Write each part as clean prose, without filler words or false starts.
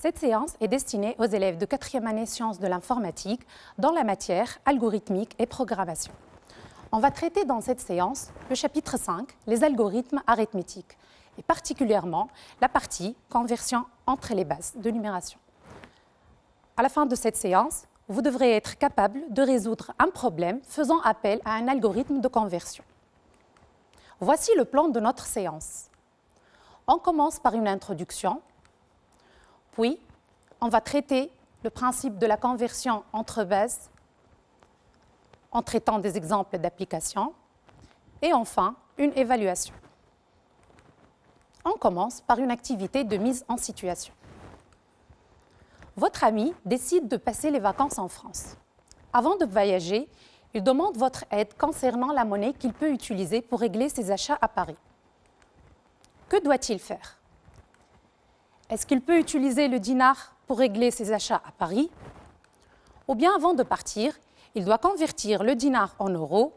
Cette séance est destinée aux élèves de 4e année sciences de l'informatique dans la matière algorithmique et programmation. On va traiter dans cette séance le chapitre 5, les algorithmes arithmétiques, et particulièrement la partie conversion entre les bases de numération. À la fin de cette séance, vous devrez être capable de résoudre un problème faisant appel à un algorithme de conversion. Voici le plan de notre séance. On commence par une introduction, puis on va traiter le principe de la conversion entre bases en traitant des exemples d'application et enfin une évaluation. On commence par une activité de mise en situation. Votre ami décide de passer les vacances en France. Avant de voyager, il demande votre aide concernant la monnaie qu'il peut utiliser pour régler ses achats à Paris. Que doit-il faire? Est-ce qu'il peut utiliser le dinar pour régler ses achats à Paris? Ou bien avant de partir, il doit convertir le dinar en euros,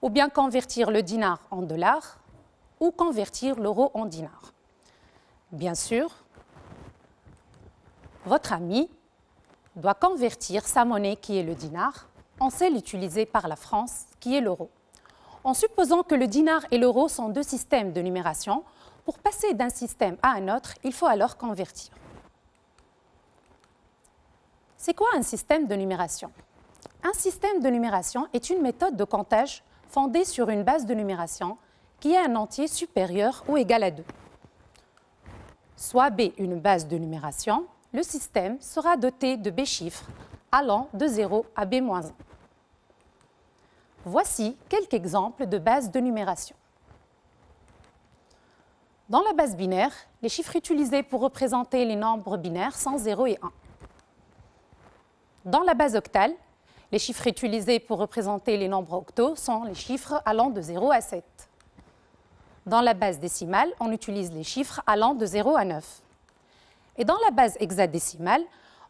ou bien convertir le dinar en dollars, ou convertir l'euro en dinar. Bien sûr, votre ami doit convertir sa monnaie qui est le dinar en celle utilisée par la France qui est l'euro. En supposant que le dinar et l'euro sont deux systèmes de numération, pour passer d'un système à un autre, il faut alors convertir. C'est quoi un système de numération? Un système de numération est une méthode de comptage fondée sur une base de numération qui a un entier supérieur ou égal à 2. Soit B une base de numération, le système sera doté de B chiffres allant de 0 à B-1. Voici quelques exemples de bases de numération. Dans la base binaire, les chiffres utilisés pour représenter les nombres binaires sont 0 et 1. Dans la base octale, les chiffres utilisés pour représenter les nombres octaux sont les chiffres allant de 0 à 7. Dans la base décimale, on utilise les chiffres allant de 0 à 9. Et dans la base hexadécimale,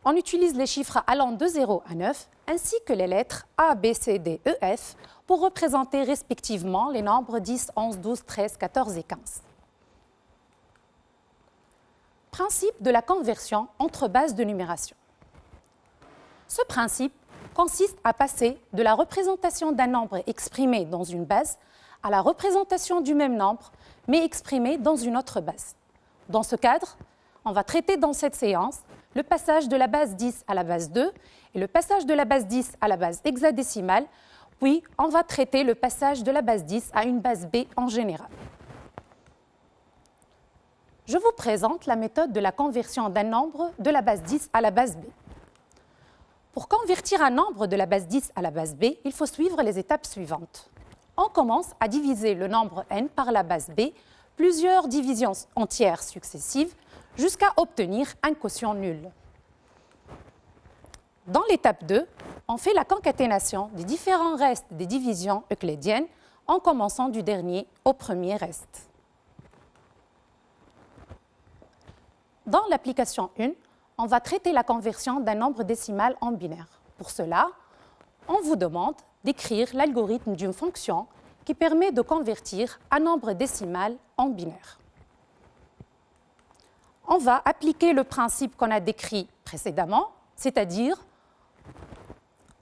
on utilise les chiffres allant de 0 à 9 ainsi que les lettres A, B, C, D, E, F pour représenter respectivement les nombres 10, 11, 12, 13, 14 et 15. Principe de la conversion entre bases de numération. Ce principe consiste à passer de la représentation d'un nombre exprimé dans une base à la représentation du même nombre, mais exprimé dans une autre base. Dans ce cadre, on va traiter dans cette séance le passage de la base 10 à la base 2 et le passage de la base 10 à la base hexadécimale, puis on va traiter le passage de la base 10 à une base B en général. Je vous présente la méthode de la conversion d'un nombre de la base 10 à la base B. Pour convertir un nombre de la base 10 à la base B, il faut suivre les étapes suivantes. On commence à diviser le nombre n par la base B, plusieurs divisions entières successives, jusqu'à obtenir un quotient nul. Dans l'étape 2, on fait la concaténation des différents restes des divisions euclidiennes en commençant du dernier au premier reste. Dans l'application 1, on va traiter la conversion d'un nombre décimal en binaire. Pour cela, on vous demande d'écrire l'algorithme d'une fonction qui permet de convertir un nombre décimal en binaire. On va appliquer le principe qu'on a décrit précédemment, c'est-à-dire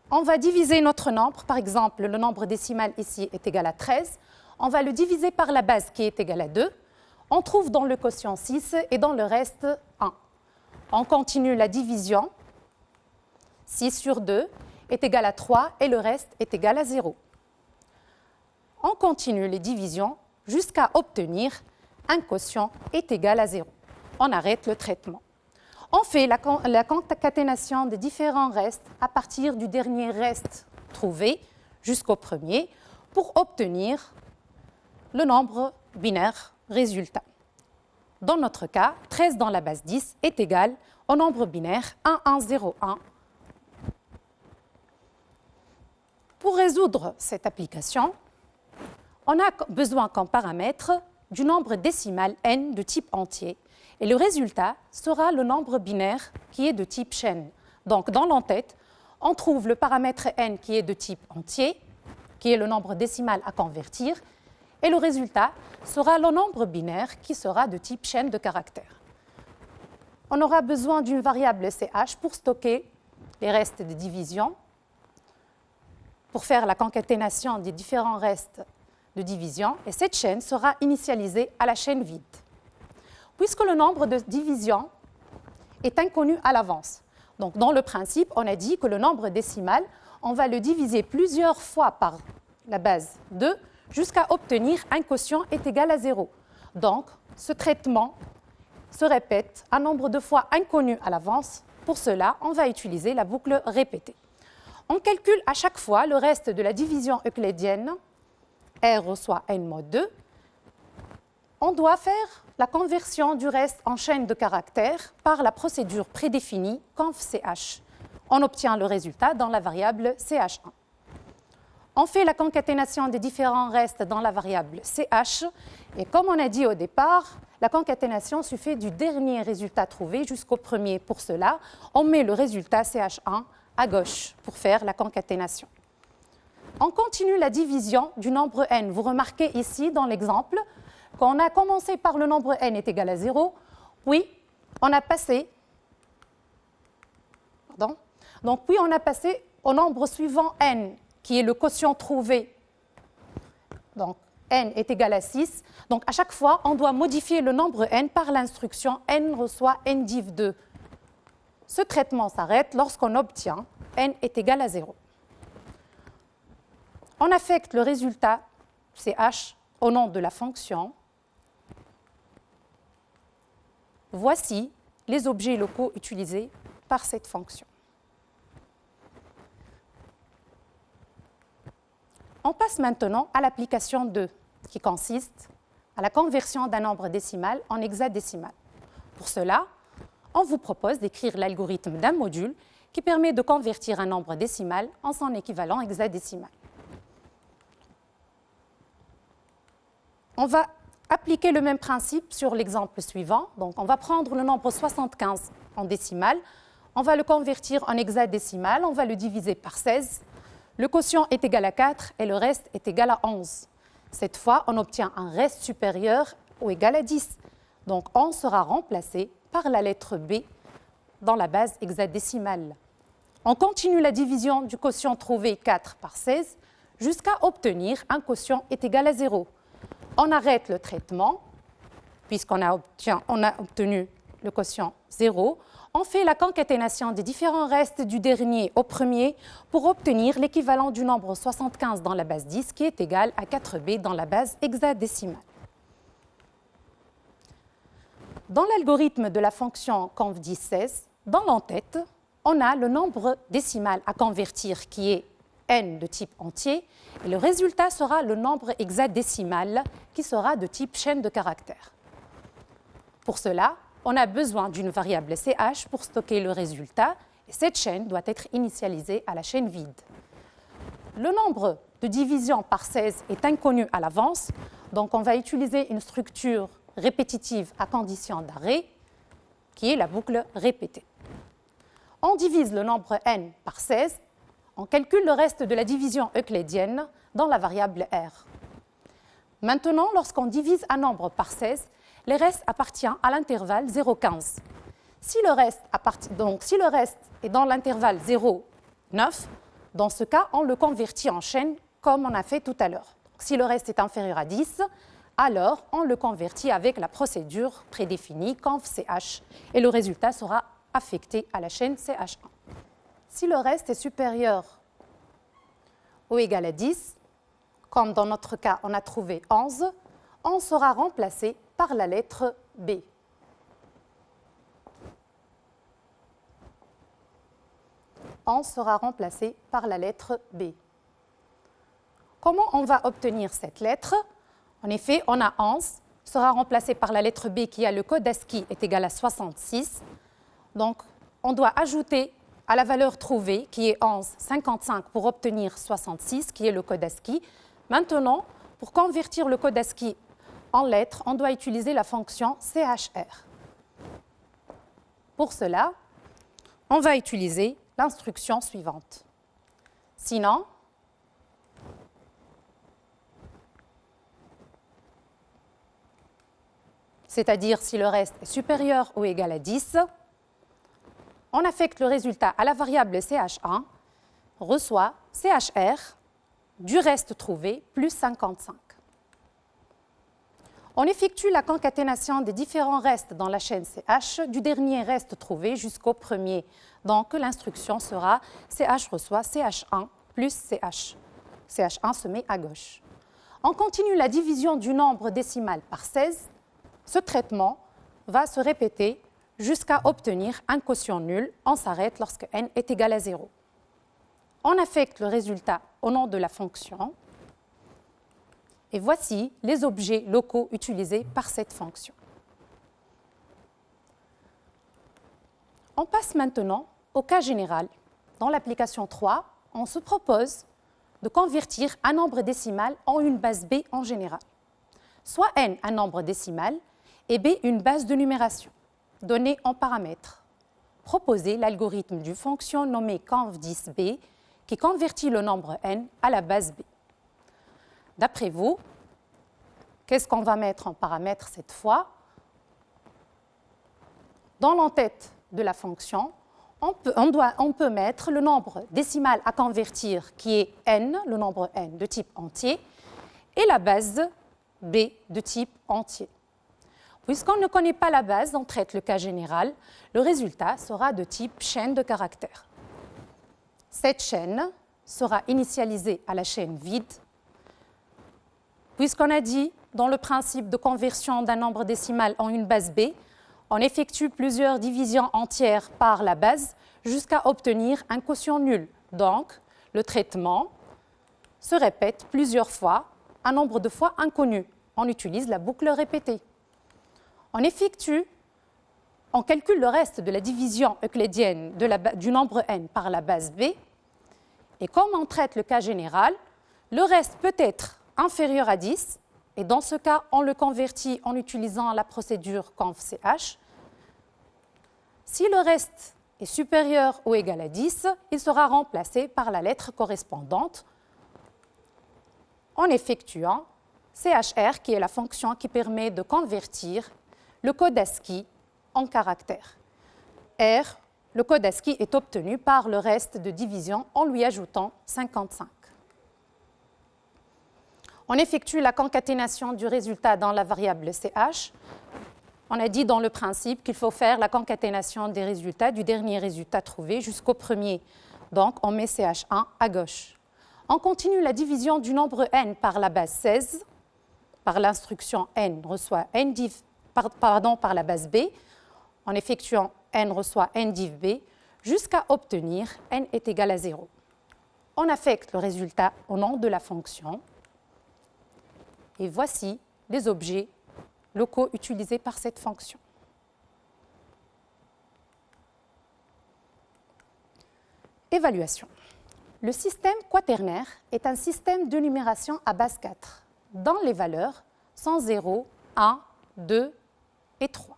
on va diviser notre nombre, par exemple le nombre décimal ici est égal à 13, on va le diviser par la base qui est égale à 2, on trouve dans le quotient 6 et dans le reste 1. On continue la division, 6 sur 2 est égal à 3 et le reste est égal à 0. On continue les divisions jusqu'à obtenir un quotient est égal à 0. On arrête le traitement. On fait la concaténation des différents restes à partir du dernier reste trouvé jusqu'au premier pour obtenir le nombre binaire résultat. Dans notre cas, 13 dans la base 10 est égal au nombre binaire 1101. Pour résoudre cette application, on a besoin comme paramètre du nombre décimal n de type entier et le résultat sera le nombre binaire qui est de type chaîne. Donc dans l'entête, on trouve le paramètre n qui est de type entier, qui est le nombre décimal à convertir, et le résultat sera le nombre binaire qui sera de type chaîne de caractères. on aura besoin d'une variable CH pour stocker les restes de division, pour faire la concaténation des différents restes de division, et cette chaîne sera initialisée à la chaîne vide. Puisque le nombre de division est inconnu à l'avance, donc dans le principe, on a dit que le nombre décimal, on va le diviser plusieurs fois par la base 2 jusqu'à obtenir un quotient est égal à 0. Donc, ce traitement se répète un nombre de fois inconnu à l'avance. Pour cela, on va utiliser la boucle répétée. On calcule à chaque fois le reste de la division euclidienne. R reçoit n mod 2. On doit faire la conversion du reste en chaîne de caractères par la procédure prédéfinie conv.ch. On obtient le résultat dans la variable ch1. On fait la concaténation des différents restes dans la variable ch. Et comme on a dit au départ, la concaténation se fait du dernier résultat trouvé jusqu'au premier. Pour cela, on met le résultat ch1 à gauche pour faire la concaténation. On continue la division du nombre n. Vous remarquez ici dans l'exemple qu'on a commencé par le nombre n est égal à 0, puis on a passé, au nombre suivant n, qui est le quotient trouvé. Donc n est égal à 6. Donc à chaque fois, on doit modifier le nombre n par l'instruction n reçoit n div 2. Ce traitement s'arrête lorsqu'on obtient n est égal à 0. On affecte le résultat ch au nom de la fonction. Voici les objets locaux utilisés par cette fonction. On passe maintenant à l'application 2, qui consiste à la conversion d'un nombre décimal en hexadécimal. Pour cela, on vous propose d'écrire l'algorithme d'un module qui permet de convertir un nombre décimal en son équivalent hexadécimal. On va appliquer le même principe sur l'exemple suivant. Donc, on va prendre le nombre 75 en décimal, on va le convertir en hexadécimal, on va le diviser par 16. Le quotient est égal à 4 et le reste est égal à 11. Cette fois, on obtient un reste supérieur ou égal à 10. Donc, 11 sera remplacé par la lettre B dans la base hexadécimale. On continue la division du quotient trouvé 4 par 16 jusqu'à obtenir un quotient est égal à 0. On arrête le traitement, puisqu'on a obtenu le quotient 0. On fait la concaténation des différents restes du dernier au premier pour obtenir l'équivalent du nombre 75 dans la base 10 qui est égal à 4b dans la base hexadécimale. Dans l'algorithme de la fonction conv1016, dans l'entête, on a le nombre décimal à convertir qui est n de type entier et le résultat sera le nombre hexadécimal qui sera de type chaîne de caractères. Pour cela, on a besoin d'une variable ch pour stocker le résultat et cette chaîne doit être initialisée à la chaîne vide. Le nombre de division par 16 est inconnu à l'avance, donc on va utiliser une structure répétitive à condition d'arrêt qui est la boucle répétée. On divise le nombre n par 16, on calcule le reste de la division euclidienne dans la variable r. Maintenant, lorsqu'on divise un nombre par 16, le reste appartient à l'intervalle 0,15. Si le reste est dans l'intervalle 0,9, dans ce cas, on le convertit en chaîne comme on a fait tout à l'heure. Si le reste est inférieur à 10, alors on le convertit avec la procédure prédéfinie conv.ch et le résultat sera affecté à la chaîne ch1. Si le reste est supérieur ou égal à 10, comme dans notre cas on a trouvé 11, on sera remplacé par la lettre B. On sera remplacé par la lettre B. Comment on va obtenir cette lettre? En effet, on a 11, sera remplacé par la lettre B qui a le code ASCII est égal à 66. Donc, on doit ajouter à la valeur trouvée, qui est 11, 55 pour obtenir 66, qui est le code ASCII. Maintenant, pour convertir le code ASCII en lettres, on doit utiliser la fonction CHR. Pour cela, on va utiliser l'instruction suivante. Sinon, c'est-à-dire si le reste est supérieur ou égal à 10, on affecte le résultat à la variable CH1, reçoit CHR du reste trouvé plus 55. On effectue la concaténation des différents restes dans la chaîne CH du dernier reste trouvé jusqu'au premier. Donc l'instruction sera CH reçoit CH1 plus CH. CH1 se met à gauche. On continue la division du nombre décimal par 16. Ce traitement va se répéter jusqu'à obtenir un quotient nul. On s'arrête lorsque n est égal à 0. On affecte le résultat au nom de la fonction. Et voici les objets locaux utilisés par cette fonction. On passe maintenant au cas général. Dans l'application 3, on se propose de convertir un nombre décimal en une base B en général. Soit n un nombre décimal et B une base de numération, donnée en paramètres. Proposez l'algorithme d'une fonction nommée conv10b qui convertit le nombre n à la base B. D'après vous, qu'est-ce qu'on va mettre en paramètre cette fois? Dans l'entête de la fonction, on peut mettre le nombre décimal à convertir qui est n, le nombre n de type entier, et la base B de type entier. Puisqu'on ne connaît pas la base, on traite le cas général, le résultat sera de type chaîne de caractères. Cette chaîne sera initialisée à la chaîne vide. Puisqu'on a dit, dans le principe de conversion d'un nombre décimal en une base B, on effectue plusieurs divisions entières par la base jusqu'à obtenir un quotient nul. Donc, le traitement se répète plusieurs fois, un nombre de fois inconnu. On utilise la boucle répétée. On calcule le reste de la division euclidienne du nombre n par la base B. Et comme on traite le cas général, le reste peut être inférieur à 10, et dans ce cas, on le convertit en utilisant la procédure conv.ch. Si le reste est supérieur ou égal à 10, il sera remplacé par la lettre correspondante en effectuant CHR, qui est la fonction qui permet de convertir le code ASCII en caractères. R, le code ASCII est obtenu par le reste de division en lui ajoutant 55. On effectue la concaténation du résultat dans la variable CH. On a dit dans le principe qu'il faut faire la concaténation des résultats du dernier résultat trouvé jusqu'au premier. Donc, on met CH1 à gauche. On continue la division du nombre n par la base 16, par l'instruction n reçoit n div, par la base b, en effectuant n reçoit n div b, jusqu'à obtenir n est égal à 0. On affecte le résultat au nom de la fonction. Et voici les objets locaux utilisés par cette fonction. Évaluation. Le système quaternaire est un système de numération à base 4, dont les valeurs sont 0, 1, 2 et 3.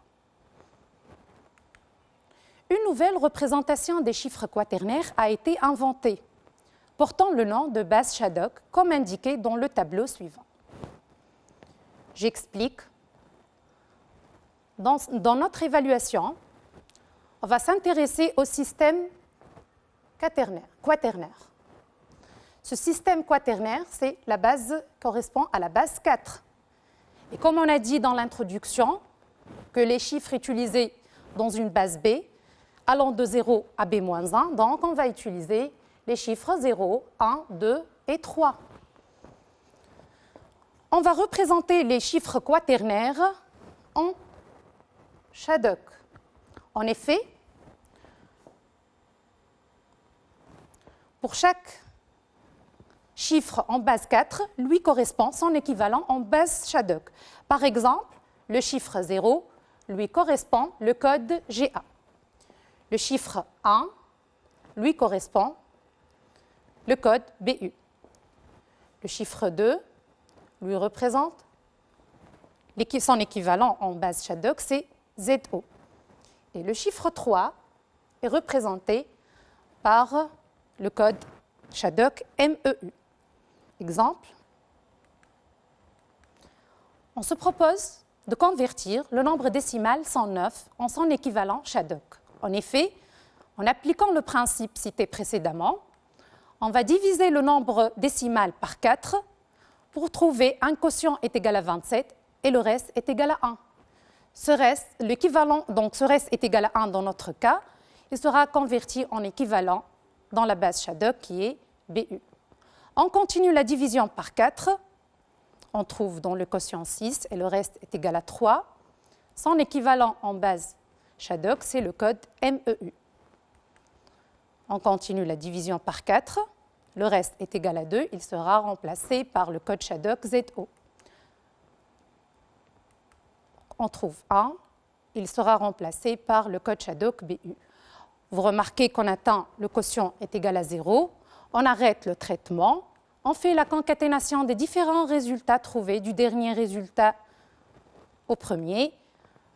Une nouvelle représentation des chiffres quaternaires a été inventée, portant le nom de base Shadok, comme indiqué dans le tableau suivant. J'explique. Dans notre évaluation, on va s'intéresser au système quaternaire. Ce système quaternaire, c'est la base correspond à la base 4. Et comme on a dit dans l'introduction, que les chiffres utilisés dans une base B allant de 0 à B-1, donc on va utiliser les chiffres 0, 1, 2 et 3. On va représenter les chiffres quaternaires en Shadok. En effet, pour chaque chiffre en base 4, lui correspond son équivalent en base Shadok. Par exemple, le chiffre 0 lui correspond le code GA. Le chiffre 1 lui correspond le code BU. Le chiffre 2 lui représente son équivalent en base Shadok, c'est ZO. Et le chiffre 3 est représenté par le code Shadok MEU. Exemple, on se propose de convertir le nombre décimal 109 en son équivalent Shadok. En effet, en appliquant le principe cité précédemment, on va diviser le nombre décimal par 4 pour trouver un quotient est égal à 27 et le reste est égal à 1. Ce reste est égal à 1 dans notre cas, il sera converti en équivalent dans la base Shadok qui est BU. On continue la division par 4, on trouve dans le quotient 6 et le reste est égal à 3. Son équivalent en base Shadok, c'est le code MEU. On continue la division par 4, le reste est égal à 2, il sera remplacé par le code Shadok ZO. On trouve 1, il sera remplacé par le code Shadok BU. Vous remarquez qu'on atteint le quotient est égal à 0, on arrête le traitement, on fait la concaténation des différents résultats trouvés du dernier résultat au premier,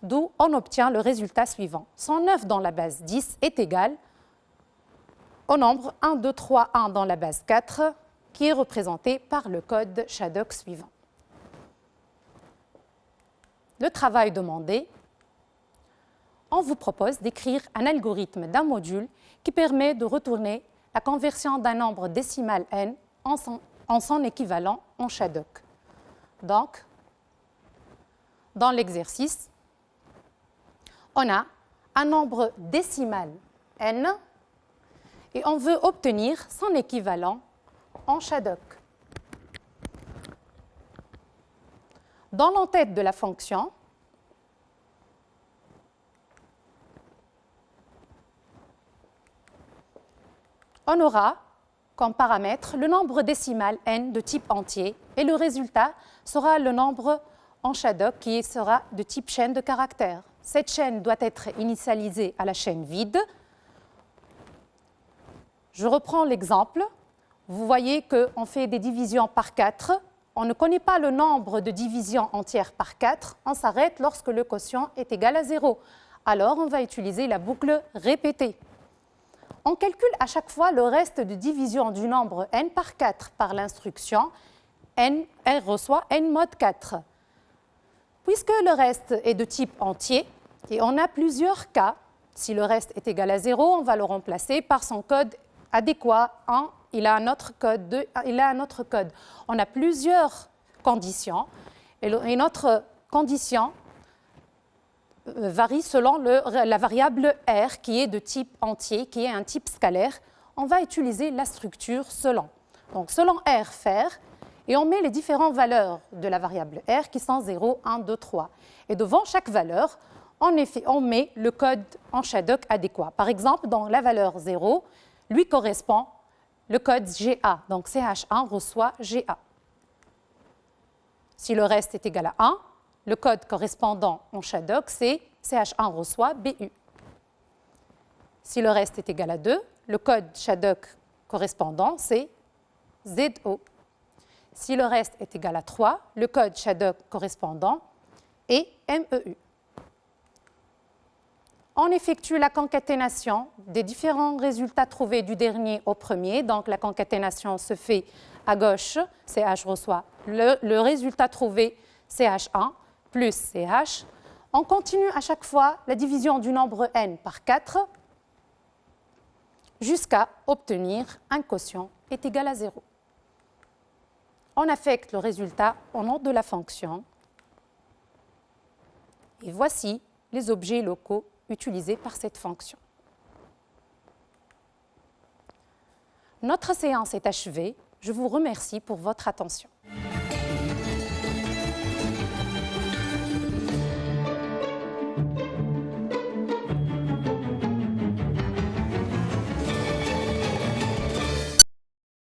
d'où on obtient le résultat suivant. 109 dans la base 10 est égal au nombre 1, 2, 3, 1 dans la base 4, qui est représenté par le code Shadok suivant. Le travail demandé, on vous propose d'écrire un algorithme d'un module qui permet de retourner la conversion d'un nombre décimal n en son équivalent en Shadok. Donc, dans l'exercice, on a un nombre décimal n et on veut obtenir son équivalent en Shadok. Dans l'entête de la fonction, on aura comme paramètre le nombre décimal n de type entier et le résultat sera le nombre en Shadok qui sera de type chaîne de caractères. Cette chaîne doit être initialisée à la chaîne vide. Je reprends l'exemple. Vous voyez qu'on fait des divisions par 4. On ne connaît pas le nombre de divisions entières par 4. On s'arrête lorsque le quotient est égal à 0. Alors, on va utiliser la boucle répétée. On calcule à chaque fois le reste de division du nombre n par 4 par l'instruction n reçoit n mod 4. Puisque le reste est de type entier, et on a plusieurs cas, si le reste est égal à 0, on va le remplacer par son code adéquat. 1, il a un autre code, 2, il a un autre code. On a plusieurs conditions, et notre condition varie selon la variable R qui est de type entier, qui est un type scalaire. On va utiliser la structure selon. Donc selon R, faire, et on met les différentes valeurs de la variable R qui sont 0, 1, 2, 3. Et devant chaque valeur, on met le code en Shadok adéquat. Par exemple, dans la valeur 0, lui correspond le code GA. Donc CH1 reçoit GA. Si le reste est égal à 1, le code correspondant en Shadok, c'est CH1 reçoit BU. Si le reste est égal à 2, le code Shadok correspondant, c'est ZO. Si le reste est égal à 3, le code Shadok correspondant est MEU. On effectue la concaténation des différents résultats trouvés du dernier au premier. Donc la concaténation se fait à gauche, CH reçoit le résultat trouvé CH1 plus CH. On continue à chaque fois la division du nombre n par 4 jusqu'à obtenir un quotient est égal à 0. On affecte le résultat au nom de la fonction. Et voici les objets locaux utilisés par cette fonction. Notre séance est achevée. Je vous remercie pour votre attention.